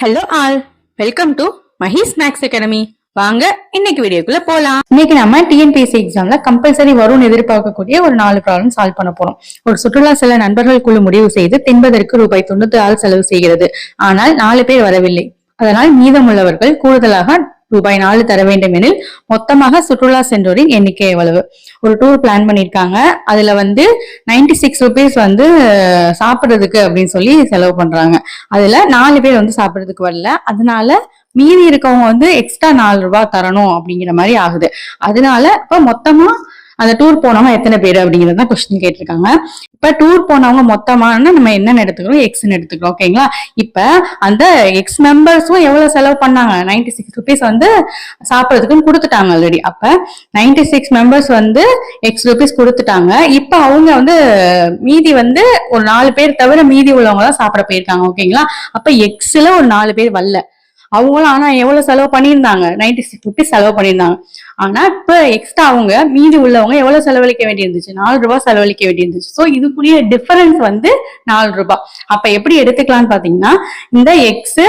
Hello all, welcome to Mahi's Maths Academy. வாங்க இன்னைக்கு வீடியோக்குள்ள போலாம். இன்னைக்கு நம்ம டிஎன்பிஎஸ்சி எக்ஸாம்ல கம்பல்சரி வரும்னு எதிர்பார்க்கக்கூடிய ஒரு 4 ப்ராப்ளம் சால்வ் பண்ண போறோம். ஒரு சுற்றுலா செல்ல நண்பர்கள் குழு முடிவு செய்து தின்பதற்கு ரூபாய் 96 செலவு செய்கிறது. ஆனால் 4 பேர் வரவில்லை. அதனால் மீதமுள்ளவர்கள் கூடுதலாக ரூபாய் 4 தர வேண்டும் எனில் மொத்தமாக சுற்றுலா சென்றோரின் எண்ணிக்கை எவ்வளவு? ஒரு டூர் பிளான் பண்ணிருக்காங்க. அதுல 96 ருபீஸ் சாப்பிடுறதுக்கு அப்படின்னு சொல்லி செலவு பண்றாங்க. அதுல 4 பேர் சாப்பிடுறதுக்கு வரல. அதனால மீதி இருக்கவங்க எக்ஸ்ட்ரா 4 ரூபாய் தரணும் அப்படிங்கிற மாதிரி ஆகுது. அதனால இப்ப மொத்தமா அந்த டூர் போனவங்க எத்தனை பேர் அப்படிங்கறத கொஸ்டின் கேட்டிருக்காங்க. இப்ப டூர் போனவங்க மொத்தமான நம்ம என்னன்னு எடுத்துக்கிறோம், எக்ஸ்ன்னு எடுத்துக்கிறோம். ஓகேங்களா? இப்ப அந்த எக்ஸ் மெம்பர்ஸும் எவ்வளவு செலவு பண்ணாங்க, 96 ருபீஸ் சாப்பிடறதுக்குன்னு கொடுத்துட்டாங்க ஆல்ரெடி. அப்ப 96 மெம்பர்ஸ் எக்ஸ் ருபீஸ் கொடுத்துட்டாங்க. இப்ப அவங்க மீதி ஒரு 4 பேர் தவிர மீதி உள்ளவங்க தான் சாப்பிட போயிருக்காங்க. ஓகேங்களா? அப்ப எக்ஸ்ல ஒரு 4 பேர் வரல. அவங்களும் ஆனா எவ்வளவு செலவு பண்ணியிருந்தாங்க, 96 ருபீஸ் செலவு பண்ணியிருந்தாங்க. ஆனா இப்ப எக்ஸ்ட்ரா அவங்க மீதி உள்ளவங்க எவ்வளவு செலவழிக்க வேண்டியிருந்துச்சு, 4 ரூபாய் செலவழிக்க வேண்டியிருந்துச்சு. சோ இதுக்குரிய டிஃபரன்ஸ் 4 ரூபாய். அப்ப எப்படி எடுத்துக்கலாம்னு பாத்தீங்கன்னா, இந்த எக்ஸ்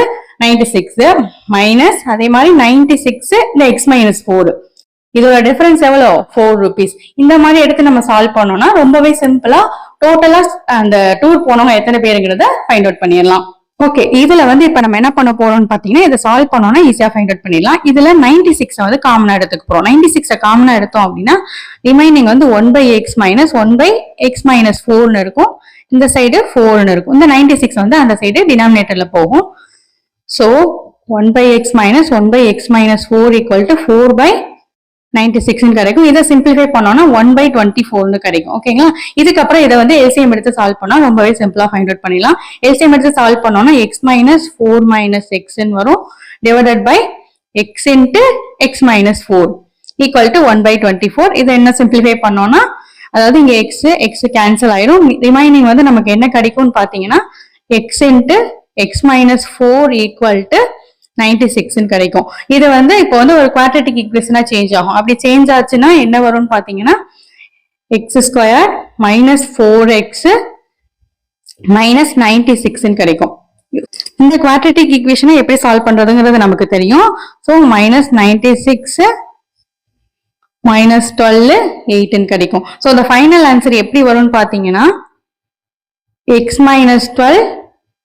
96 மைனஸ் அதே மாதிரி 96 இந்த எக்ஸ் மைனஸ் 4, இதோட டிஃபரன்ஸ் எவ்வளவு, 4 ருபீஸ். இந்த மாதிரி எடுத்து நம்ம சால்வ் பண்ணோம்னா ரொம்பவே சிம்பிளா டோட்டலா அந்த டூர் போனவங்க எத்தனை பேருங்கிறத ஃபைண்ட் அவுட் பண்ணிடலாம். ஓகே, இதுல இப்ப நம்ம என்ன பண்ண போறோம்னு பாத்தீங்கன்னா, இதை சால்வ் பண்ணோம்னா ஈஸியா ஃபைண்ட் அவுட் பண்ணிடலாம். இதுல 96 காமனா எடுத்துக்க போறோம். 96 காமனா எடுத்தோம் அப்படின்னா remaining 1/x minus 1/x minus 4 இருக்கும். இந்த சைடு 4 இருக்கும். இந்த 96 அந்த சைடு டினாமினேட்டர்ல போகும். So 1/x minus 1/x minus 4 equal to 4/96 கிடைக்கும். இதை சிம்பிளிஃபை பண்ணோம்னா 1/24 கிடைக்கும். ஓகேங்களா? இதுக்கப்புறம் இதை எல்சிஎம் எடுத்து சால்வ் பண்ணா ரொம்பவே சிம்பிளா ஃபைண்ட் அவுட் பண்ணிடலாம். எல்சிஎம் எடுத்து சால்வ் பண்ணோம்னா x மைனஸ் 4 மைனஸ் எக்ஸ்ன்னு வரும், divided by x into x minus 4 equal to 1/24. இதை என்ன சிம்பிளிஃபை பண்ணோம்னா, அதாவது இங்க x கேன்சல் ஆயிரும். ரிமைனிங் நமக்கு என்ன கிடைக்கும்னு பாத்தீங்கன்னா x into x minus 4 equal to 96 கிடைக்கும். இது இப்போ ஒரு குவாட்ரேட்டிக் ஈக்குவேஷனா சேஞ்ச் ஆகும். அப்படி சேஞ்ச் ஆச்சுன்னா என்ன வரும்னு பாத்தீங்கன்னா, X square minus 4x minus 96 கிடைக்கும். இந்த குவாட்ரேட்டிக் ஈக்குவேஷனை எப்படி சால்வ் பண்றதுங்கிறது நமக்கு தெரியும். ஸோ மைனஸ் 96 மைனஸ் 12 8 கிடைக்கும். ஸோ இந்த ஃபைனல் ஆன்சர் எப்படி வரும்னு பாத்தீங்கன்னா, எக்ஸ் மைனஸ் 12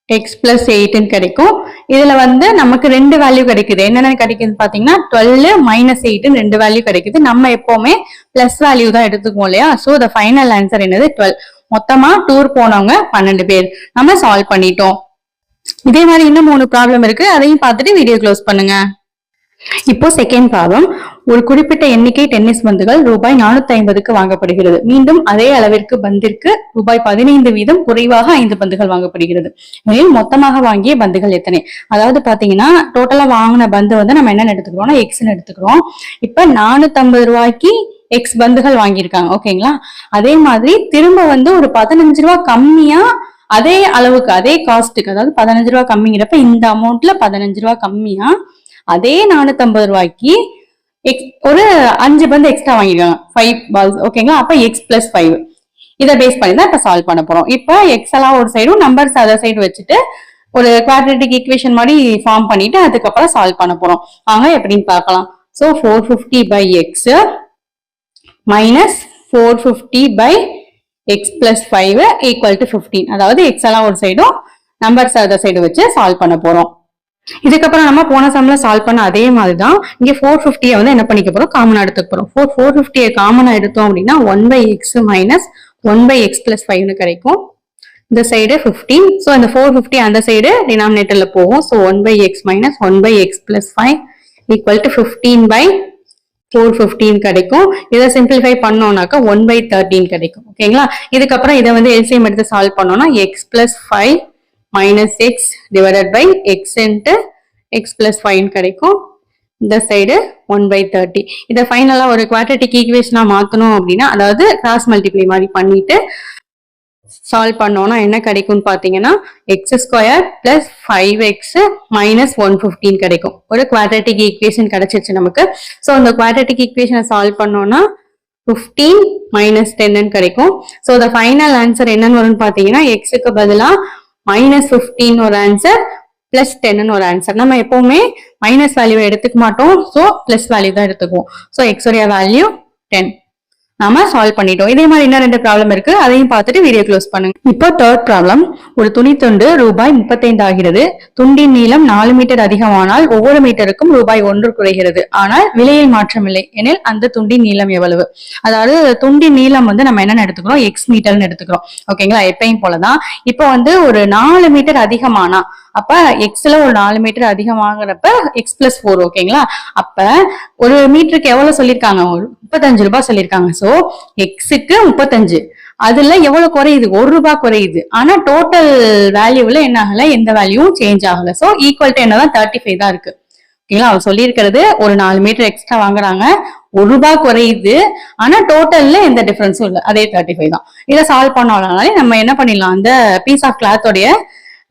x plus 8 கிடைக்கும். இதுல நமக்கு 2 வேல்யூ கிடைக்குது. என்னென்ன கிடைக்குதுன்னு பாத்தீங்கன்னா 12 மைனஸ் 8 2 வேல்யூ கிடைக்குது. நம்ம எப்பவுமே பிளஸ் வேல்யூ தான் எடுத்துக்குவோம் இல்லையா? சோ the ஃபைனல் ஆன்சர் என்னது 12. மொத்தமா டூர் போனவங்க 12 பேர். நம்ம சால்வ் பண்ணிட்டோம். இதே மாதிரி இன்னும் 3 ப்ராப்ளம் இருக்கு. அதையும் பார்த்துட்டு வீடியோ க்ளோஸ் பண்ணுங்க. இப்போ செகண்ட் ப்ராப்ளம், ஒரு குறிப்பிட்ட எண்ணிக்கை டென்னிஸ் பந்துகள் ரூபாய் 450க்கு வாங்கப்படுகிறது. மீண்டும் அதே அளவிற்கு பந்திற்கு ரூபாய் 15 வீதம் குறைவாக 5 பந்துகள் வாங்கப்படுகிறது. எனில் மொத்தமாக வாங்கிய பந்துகள் எத்தனை? அதாவது பாத்தீங்கன்னா டோட்டலா வாங்கின பந்து நம்ம என்ன எடுத்துக்கிறோம்னா எக்ஸ்ன்னு எடுத்துக்கிறோம். இப்ப 450 ரூபாய்க்கு எக்ஸ் பந்துகள் வாங்கியிருக்காங்க. ஓகேங்களா? அதே மாதிரி திரும்ப ஒரு 15 ரூபாய் கம்மியா அதே அளவுக்கு அதே காஸ்ட்டுக்கு, அதாவது 15 ரூபாய் கம்மிங்கிறப்ப இந்த அமௌண்ட்ல 15 ரூபாய் கம்மியா அதே 450 ரூபாய்க்கு ஒரு 5 பந்து எக்ஸ்ட்ரா வாங்கிருக்காங்க, 5 பால்ஸ். ஓகேங்களா? அப்ப எக்ஸ் பிளஸ் 5 இதை பேஸ் பண்ணி தான் இப்ப சால்வ் பண்ண போறோம். இப்ப எக்ஸ் எல்லாம் ஒரு சைடும் நம்பர்ஸ் அதர் சைடு வச்சுட்டு ஒரு குவாட்ரேட்டிக் ஈக்குவேஷன் மாதிரி ஃபார்ம் பண்ணிட்டு அதுக்கப்புறம் சால்வ் பண்ண போறோம். வாங்க எப்படின்னு பார்க்கலாம். So 450 by x minus 450 by x plus 5 equal to 15. அதாவது எக்ஸ் எல்லாம் ஒரு சைடும் நம்பர்ஸ் அதர் சைடு வச்சு சால்வ் பண்ண போறோம். இதுக்கப்புறம் நம்ம போன சம்ல சால்வ் பண்ண அதே மாதிரிதான் இங்க 450 என்ன பண்ணிக்க போறோம், காமனா எடுத்துக்க போறோம். 450 காமனா எடுத்தோம் அப்படின்னா 1/x மைனஸ் 1/x plus 5 கிடைக்கும். இந்த சைடு 15. சோ இந்த 450 அந்த சைடு டினாமினேட்டர்ல போகும். So 1/x minus 1/x plus 5 equal to 15/415 கிடைக்கும். இதை சிம்பிளிஃபை பண்ணோம்னாக்கா 1/13 கிடைக்கும். ஓகேங்களா? இதுக்கப்புறம் இதை எல்சிஎம் எடுத்து சால்வ் பண்ணோம்னா x plus 5 minus x divided by x into x plus 5 கிடைக்கும். இந்த சைடு 1/30. இதை ஃபைனலா ஒரு குவாட்ரேட்டிக் ஈக்குவேஷனா மாத்தணும் அப்படின்னா, அதாவது கிராஸ் மல்டிப்ளை மாதிரி பண்ணிட்டு சால்வ் பண்ணோம்னா என்ன கிடைக்கும்னு பாத்தீங்கன்னா X square plus 5x minus 115 கிடைக்கும். ஒரு குவாட்ரேட்டிக் ஈக்குவேஷன் கிடைச்சிருச்சு நமக்கு. ஸோ இந்த குவாட்ரேட்டிக் ஈக்குவேஷனை சால்வ் பண்ணோம்னா 15 மைனஸ் 10 கிடைக்கும். ஸோ இந்த ஃபைனல் ஆன்சர் என்னன்னு வரும்னு பாத்தீங்கன்னா எக்ஸுக்கு பதிலா -15 ஒரு ஆன்சர், பிளஸ் 10 ஒரு ஆன்சர். நம்ம எப்பவுமே மைனஸ் வேல்யூ எடுத்துக்க மாட்டோம், ஸோ பிளஸ் வேல்யூ தான் எடுத்துக்குவோம். ஸோ எக்ஸோடைய வேல்யூ 10 நாம சால்வ் பண்ணிட்டோம். இதே மாதிரி இன்னும் 2 ப்ராப்ளம் இருக்கு, அதையும் பார்த்துட்டு வீடியோ க்ளோஸ் பண்ணுங்க. இப்போ தேர்ட் ப்ராப்ளம். ஒரு துணி துண்டு ரூபாய் 35 ஆகிறது. துண்டின் நீளம் 4 மீட்டர் அதிகமானால் ஒவ்வொரு மீட்டருக்கும் ரூபாய் 1 குறைகிறது. ஆனால் விலையில் மாற்றமில்லை எனில் அந்த துண்டின் நீளம் எவ்வளவு? அதாவது துண்டின் நீளம் வந்து நம்ம என்னன்னு எடுத்துக்கிறோம், எக்ஸ் மீட்டர்னு எடுத்துக்கிறோம். ஓகேங்களா, எப்பயும் போலதான். இப்போ வந்து ஒரு 4 மீட்டர் அதிகமானா அப்ப எக்ஸ்ல ஒரு 4 மீட்டர் அதிகமாகிறப்ப எக்ஸ் பிளஸ் 4. ஓகேங்களா, அப்ப ஒரு மீட்டருக்கு எவ்வளவு சொல்லியிருக்காங்க, 35 ரூபாய் சொல்லியிருக்காங்க. சோ எக்ஸுக்கு 35, அதுல எவ்வளவு குறையுது, 1 ரூபாய் குறையுது. ஆனா டோட்டல் வேல்யூல என்ன ஆகல, எந்த வேல்யூவும் சேஞ்ச் ஆகல. சோ ஈக்குவல் டு என்னதான் 35 தான் இருக்கு. ஓகேங்களா, அவர் சொல்லியிருக்கிறது ஒரு 4 மீட்டர் எக்ஸ்ட்ரா வாங்குறாங்க, 1 ரூபாய் குறையுது, ஆனா டோட்டல்ல எந்த டிஃபரன்ஸும் இல்லை, அதே 35 தான். இதை சால்வ் பண்ணாலே நம்ம என்ன பண்ணிடலாம், அந்த பீஸ் ஆஃப் கிளாத்தோடைய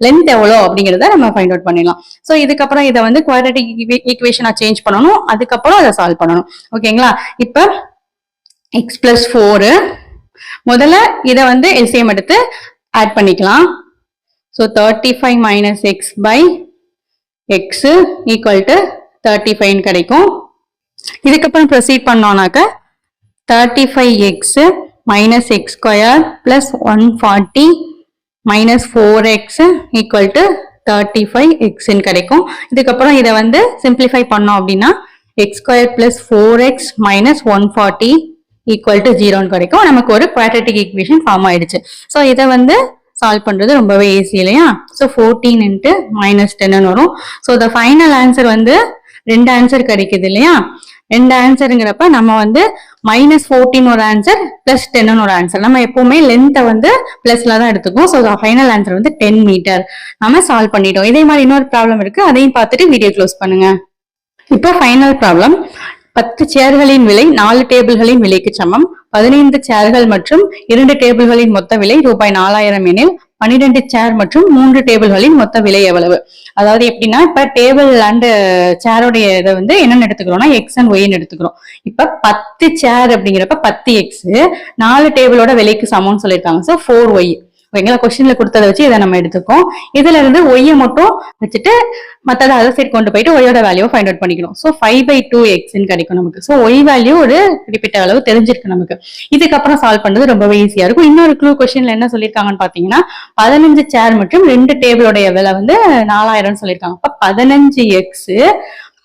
லென்த் எவ்வளோ அப்படிங்கிறத நம்ம ஃபைண்ட் அவுட் பண்ணிடலாம். ஸோ இதுக்கப்புறம் இதை வந்து குவாட்ரேட்டிக் ஈக்குவேஷனா சேஞ்ச் பண்ணணும், அதுக்கப்புறம் அதை சால்வ் பண்ணணும். ஓகேங்களா, இப்போ எக்ஸ் பிளஸ் 4 முதல்ல இதை வந்து எல்சிஎம் எடுத்து ஆட் பண்ணிக்கலாம். So 35 minus x by x equal to 35 கிடைக்கும். இதுக்கப்புறம் ப்ரொசீட் பண்ணோம்னாக்க 35x minus x square plus 140 minus 4x equal to 35x கிடைக்கும். இதுக்கப்புறம் இதை வந்து சிம்பிளிஃபை பண்ணோம் அப்படின்னா x square plus 4x minus 140 equal to 0 கிடைக்கும். நமக்கு ஒரு குவாட்ரேட்டிக் ஈக்குவேஷன் ஃபார்ம் ஆயிடுச்சு. ஸோ இதை வந்து சால்வ் பண்றது ரொம்பவே ஈஸி இல்லையா. ஸோ 14 இன்ட்டு மைனஸ் 10 வரும். ஸோ த ஃபைனல் ஆன்சர் வந்து 2 ஆன்சர் கிடைக்குது இல்லையா. 2 ஆன்சருங்கிறப்ப நம்ம வந்து மைனஸ் 14 ஒரு ஆன்சர் பிளஸ் 10 ஒரு ஆன்சர். நம்ம எப்பவுமே லென்த்தை வந்து பிளஸ்ல தான் எடுத்துக்குவோம். ஸோ ஃபைனல் ஆன்சர் வந்து 10 மீட்டர் நம்ம சால்வ் பண்ணிட்டோம். இதே மாதிரி இன்னொரு ப்ராப்ளம் இருக்கு, அதையும் பார்த்துட்டு வீடியோ க்ளோஸ் பண்ணுங்க. இப்போ ஃபைனல் ப்ராப்ளம். 10 சேர்களின் விலை 4 டேபிள்களின் விலைக்கு சமம். 15 சேர்கள் மற்றும் 2 டேபிள்களின் மொத்த விலை ரூபாய் 4000 எனில் 12 சேர் மற்றும் 3 டேபிள்களின் மொத்த விலை எவ்வளவு? அதாவது எப்படின்னா, இப்ப டேபிள் அண்ட் சேரோடைய இதை வந்து என்னன்னு எடுத்துக்கிறோம்னா எக்ஸ் அண்ட் ஒய்ன்னு எடுத்துக்கிறோம். இப்ப 10 சேர் அப்படிங்கிறப்ப 10 எக்ஸ், 4 டேபிளோட விலைக்கு சமம்னு சொல்லியிருக்காங்க. So 4y. ஓகேங்களா, கொஸ்டின்ல கொடுத்ததை வச்சு இதை நம்ம எடுத்துக்கோம். இதுல இருந்து ஒய்யை மட்டும் வச்சுட்டு மற்றதை அதை சைட் கொண்டு போயிட்டு ஒய்யோட வேல்யூவை ஃபைண்ட் அவுட் பண்ணிக்கணும். ஸோ 5/2x கிடைக்கும் நமக்கு. ஸோ ஒய் வேல்யூ ஒரு குறிப்பிட்ட அளவு தெரிஞ்சிருக்கு நமக்கு. இதுக்கப்புறம் சால்வ் பண்றது ரொம்பவே ஈஸியா இருக்கும். இன்னொரு க்ளூ கொஸ்டின்ல என்ன சொல்லியிருக்காங்கன்னு பாத்தீங்கன்னா 15 சேர் மற்றும் 2 டேபிளோடைய விலை வந்து 4000 சொல்லியிருக்காங்க. அப்ப 15x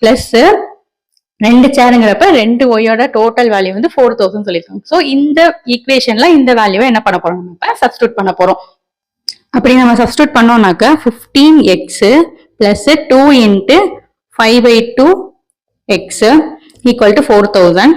பிளஸ் 2 சேருங்கிறப்ப 2 ஒய்யோட டோட்டல் வேல்யூ வந்து 4000 சொல்லியிருக்காங்க. ஸோ இந்த ஈக்குவேஷன்ல இந்த வேல்யூவை என்ன பண்ண போறோம், நம்ம சப்ஸ்டியூட் பண்ண போறோம். அப்படி நம்ம சப்ஸ்டியூட் பண்ணோம்னாக்க 15x plus 2 into 5/2x equal to 4000.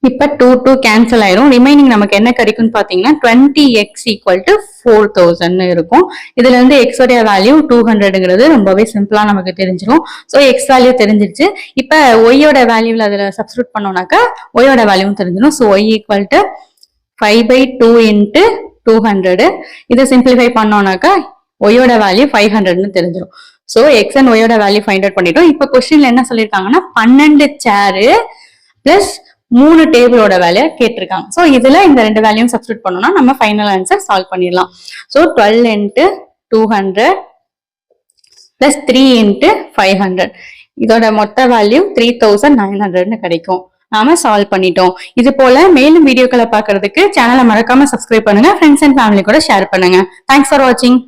இப்ப 2 கேன்சல் ஆயிரும். ரிமைனிங் நமக்கு என்ன கிடைக்கும்னு பாத்தீங்கன்னா 20x ஈக்குவல் டு 4000 இருக்கும். இதுல இருந்து x உடைய வேல்யூ 200ங்கிறது ரொம்பவே சிம்பிளா நமக்கு தெரிஞ்சிடும். ஸோ எக்ஸ் வேல்யூ தெரிஞ்சிருச்சு. இப்ப ஒய்யோட வேல்யூல அதுல சப்ஸ்டியூட் பண்ணோம்னாக்கா ஒய்யோட வேல்யூவும் தெரிஞ்சிடும். So y equal to 5/2 into 200. இதை சிம்பிளிஃபை பண்ணோம்னாக்கா ஒய்யோட வேல்யூ 500ன்னு தெரிஞ்சிடும். ஸோ எக்ஸ் அண்ட் ஒய்யோட வேல்யூ ஃபைண்ட் அவுட் பண்ணிட்டோம். இப்ப கொஸ்டின்ல என்ன சொல்லியிருக்காங்கன்னா 12 சேரு பிளஸ் 3 டேபிளோட வேல்யூ கேட்டிருக்காங்க. ஸோ இதுல இந்த 2 வேல்யூ சப்ஸ்டியூட் பண்ணோம்னா நம்ம ஃபைனல் ஆன்சர் சால்வ் பண்ணிடலாம். ஸோ 12 இன்ட்டு 200 பிளஸ் 3 இன்ட்டு 500, இதோட மொத்த வேல்யூ 3900ன்னு கிடைக்கும். நாம சால்வ் பண்ணிட்டோம். இது போல மேலும் வீடியோக்களை பார்க்கறதுக்கு சேனலை மறக்காம சப்ஸ்கிரைப் பண்ணுங்க, ஃப்ரெண்ட்ஸ் அண்ட் ஃபேமிலி கூட ஷேர் பண்ணுங்க. தேங்க்ஸ் ஃபார் வாட்சிங்.